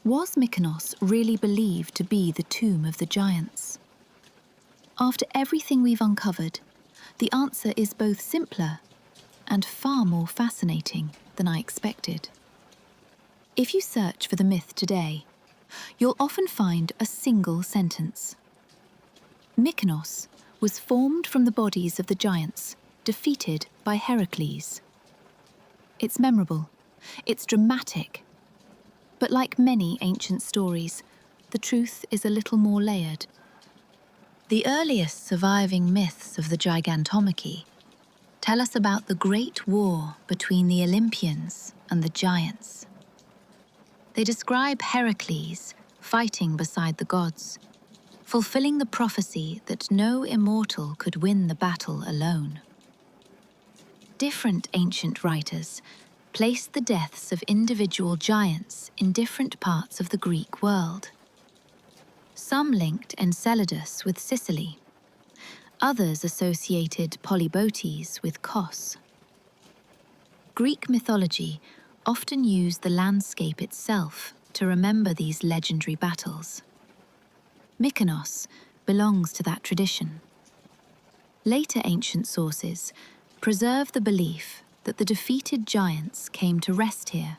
Was Mykonos really believed to be the tomb of the giants? After everything we've uncovered, the answer is both simpler and far more fascinating than I expected. If you search for the myth today, you'll often find a single sentence. Mykonos was formed from the bodies of the giants, defeated by Heracles. It's memorable, it's dramatic, but like many ancient stories, the truth is a little more layered. The earliest surviving myths of the Gigantomachy tell us about the great war between the Olympians and the giants. They describe Heracles fighting beside the gods, fulfilling the prophecy that no immortal could win the battle alone. Different ancient writers placed the deaths of individual giants in different parts of the Greek world. Some linked Enceladus with Sicily. Others associated Polybotes with Kos. Greek mythology often used the landscape itself to remember these legendary battles. Mykonos belongs to that tradition. Later ancient sources preserve the belief that the defeated giants came to rest here,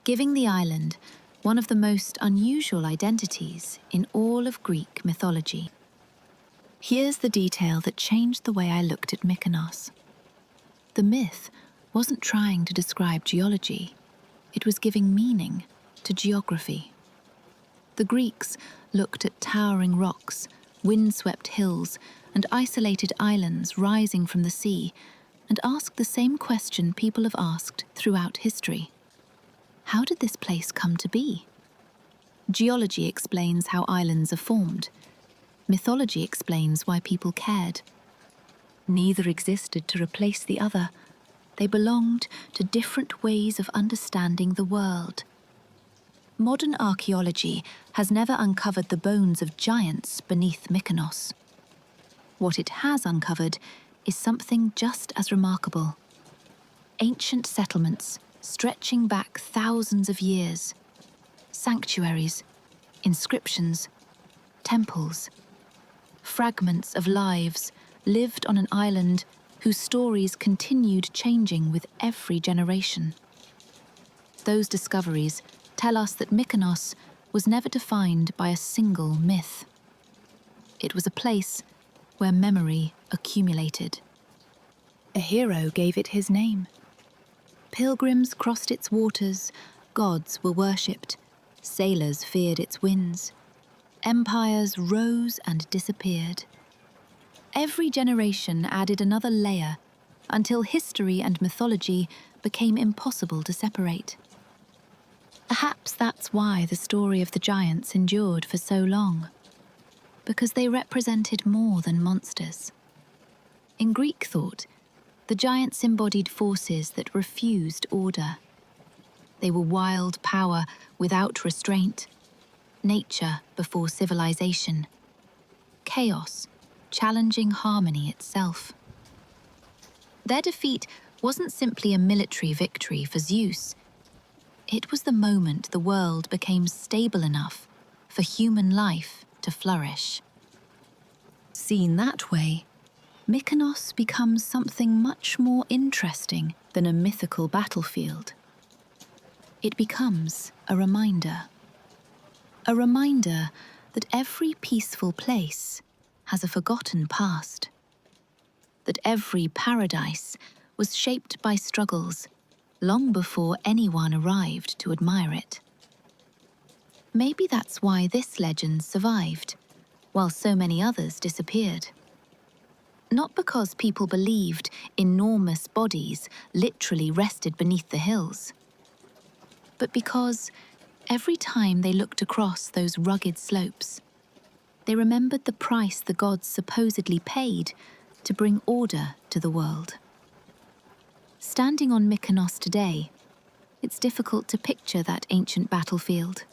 giving the island one of the most unusual identities in all of Greek mythology. Here's the detail that changed the way I looked at Mykonos. The myth wasn't trying to describe geology, it was giving meaning to geography. The Greeks looked at towering rocks, windswept hills, and isolated islands rising from the sea, and asked the same question people have asked throughout history. How did this place come to be? Geology explains how islands are formed. Mythology explains why people cared. Neither existed to replace the other. They belonged to different ways of understanding the world. Modern archaeology has never uncovered the bones of giants beneath Mykonos. What it has uncovered is something just as remarkable. Ancient settlements stretching back thousands of years. Sanctuaries, inscriptions, temples. Fragments of lives lived on an island whose stories continued changing with every generation. Those discoveries tell us that Mykonos was never defined by a single myth. It was a place where memory accumulated. A hero gave it his name. Pilgrims crossed its waters, gods were worshipped, sailors feared its winds. Empires rose and disappeared. Every generation added another layer until history and mythology became impossible to separate. Perhaps that's why the story of the giants endured for so long, because they represented more than monsters. In Greek thought, the giants embodied forces that refused order. They were wild power without restraint, nature before civilization, chaos challenging harmony itself. Their defeat wasn't simply a military victory for Zeus. It was the moment the world became stable enough for human life to flourish. Seen that way, Mykonos becomes something much more interesting than a mythical battlefield. It becomes a reminder. A reminder that every peaceful place has a forgotten past. That every paradise was shaped by struggles long before anyone arrived to admire it. Maybe that's why this legend survived, while so many others disappeared. Not because people believed enormous bodies literally rested beneath the hills, but because every time they looked across those rugged slopes, they remembered the price the gods supposedly paid to bring order to the world. Standing on Mykonos today, it's difficult to picture that ancient battlefield.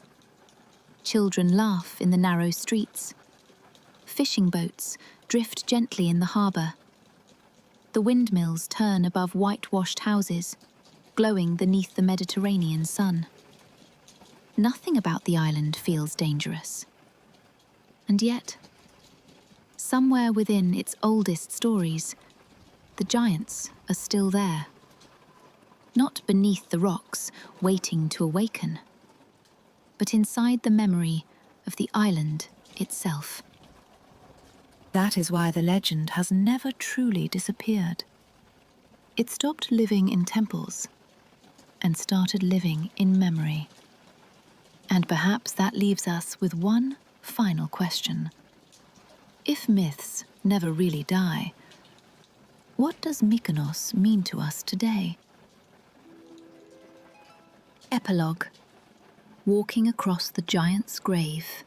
Children laugh in the narrow streets. Fishing boats drift gently in the harbour. The windmills turn above whitewashed houses, glowing beneath the Mediterranean sun. Nothing about the island feels dangerous. And yet, somewhere within its oldest stories, the giants are still there. Not beneath the rocks, waiting to awaken, but inside the memory of the island itself. That is why the legend has never truly disappeared. It stopped living in temples and started living in memory. And perhaps that leaves us with one final question. If myths never really die, what does Mykonos mean to us today? Epilogue. Walking across the giant's grave.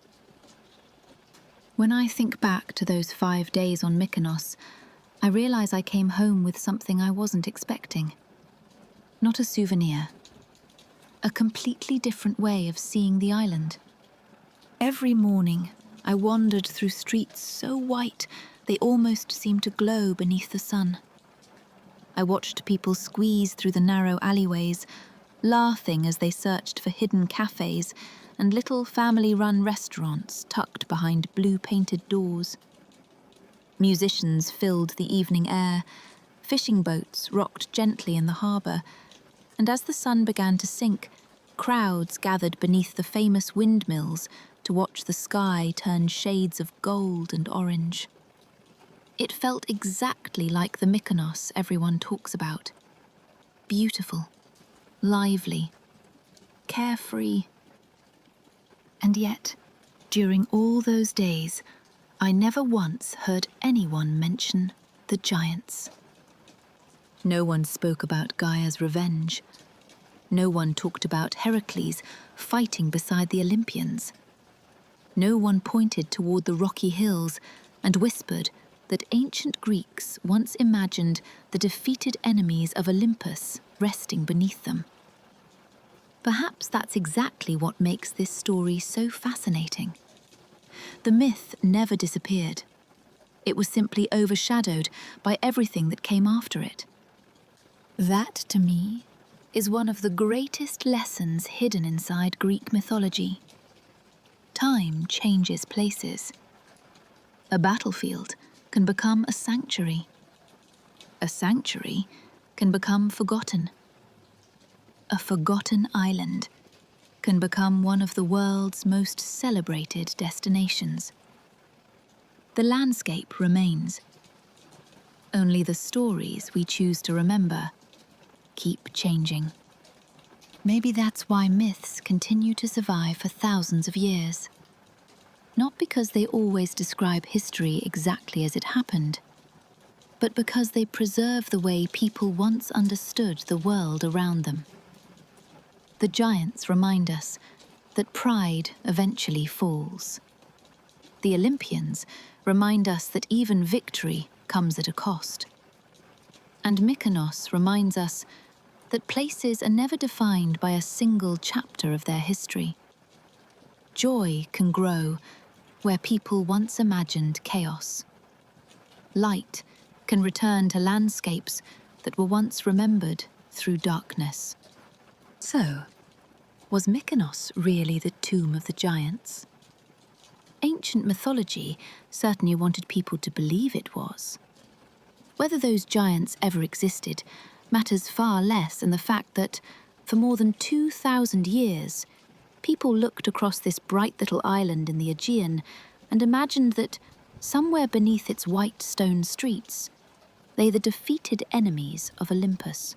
When I think back to those 5 days on Mykonos, I realise I came home with something I wasn't expecting. Not a souvenir. A completely different way of seeing the island. Every morning, I wandered through streets so white they almost seemed to glow beneath the sun. I watched people squeeze through the narrow alleyways, laughing as they searched for hidden cafes and little family-run restaurants tucked behind blue-painted doors. Musicians filled the evening air, fishing boats rocked gently in the harbour, and as the sun began to sink, crowds gathered beneath the famous windmills to watch the sky turn shades of gold and orange. It felt exactly like the Mykonos everyone talks about. Beautiful, lively, carefree. And yet, during all those days, I never once heard anyone mention the giants. No one spoke about Gaia's revenge. No one talked about Heracles fighting beside the Olympians. No one pointed toward the rocky hills and whispered that ancient Greeks once imagined the defeated enemies of Olympus resting beneath them. Perhaps that's exactly what makes this story so fascinating. The myth never disappeared. It was simply overshadowed by everything that came after it. That, to me, is one of the greatest lessons hidden inside Greek mythology. Time changes places. A battlefield can become a sanctuary. A sanctuary can become forgotten. A forgotten island can become one of the world's most celebrated destinations. The landscape remains. Only the stories we choose to remember keep changing. Maybe that's why myths continue to survive for thousands of years. Not because they always describe history exactly as it happened, but because they preserve the way people once understood the world around them. The giants remind us that pride eventually falls. The Olympians remind us that even victory comes at a cost. And Mykonos reminds us that places are never defined by a single chapter of their history. Joy can grow where people once imagined chaos. Light can return to landscapes that were once remembered through darkness. So, was Mykonos really the tomb of the giants? Ancient mythology certainly wanted people to believe it was. Whether those giants ever existed matters far less in the fact that, for more than 2,000 years, people looked across this bright little island in the Aegean and imagined that, somewhere beneath its white stone streets, lay the defeated enemies of Olympus.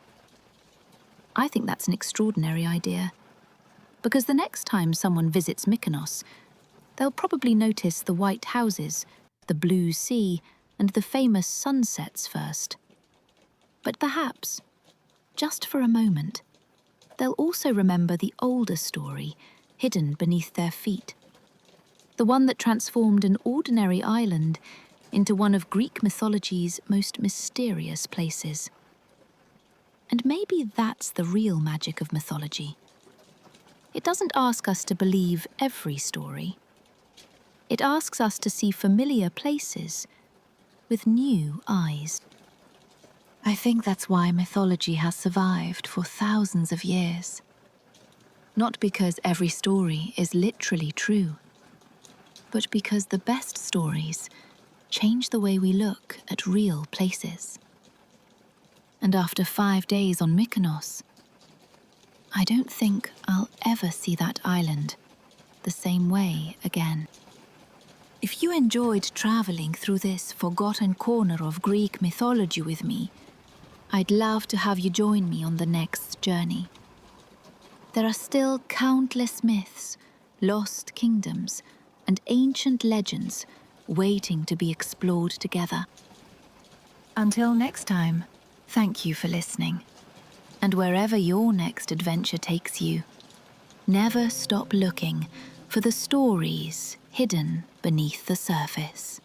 I think that's an extraordinary idea. because the next time someone visits Mykonos, they'll probably notice the white houses, the blue sea, and the famous sunsets first. But perhaps, just for a moment, they'll also remember the older story hidden beneath their feet. The one that transformed an ordinary island into one of Greek mythology's most mysterious places. And maybe that's the real magic of mythology. It doesn't ask us to believe every story. It asks us to see familiar places with new eyes. I think that's why mythology has survived for thousands of years. Not because every story is literally true, but because the best stories change the way we look at real places. And after 5 days on Mykonos, I don't think I'll ever see that island the same way again. If you enjoyed traveling through this forgotten corner of Greek mythology with me, I'd love to have you join me on the next journey. There are still countless myths, lost kingdoms, and ancient legends waiting to be explored together. Until next time, thank you for listening. And wherever your next adventure takes you, never stop looking for the stories hidden beneath the surface.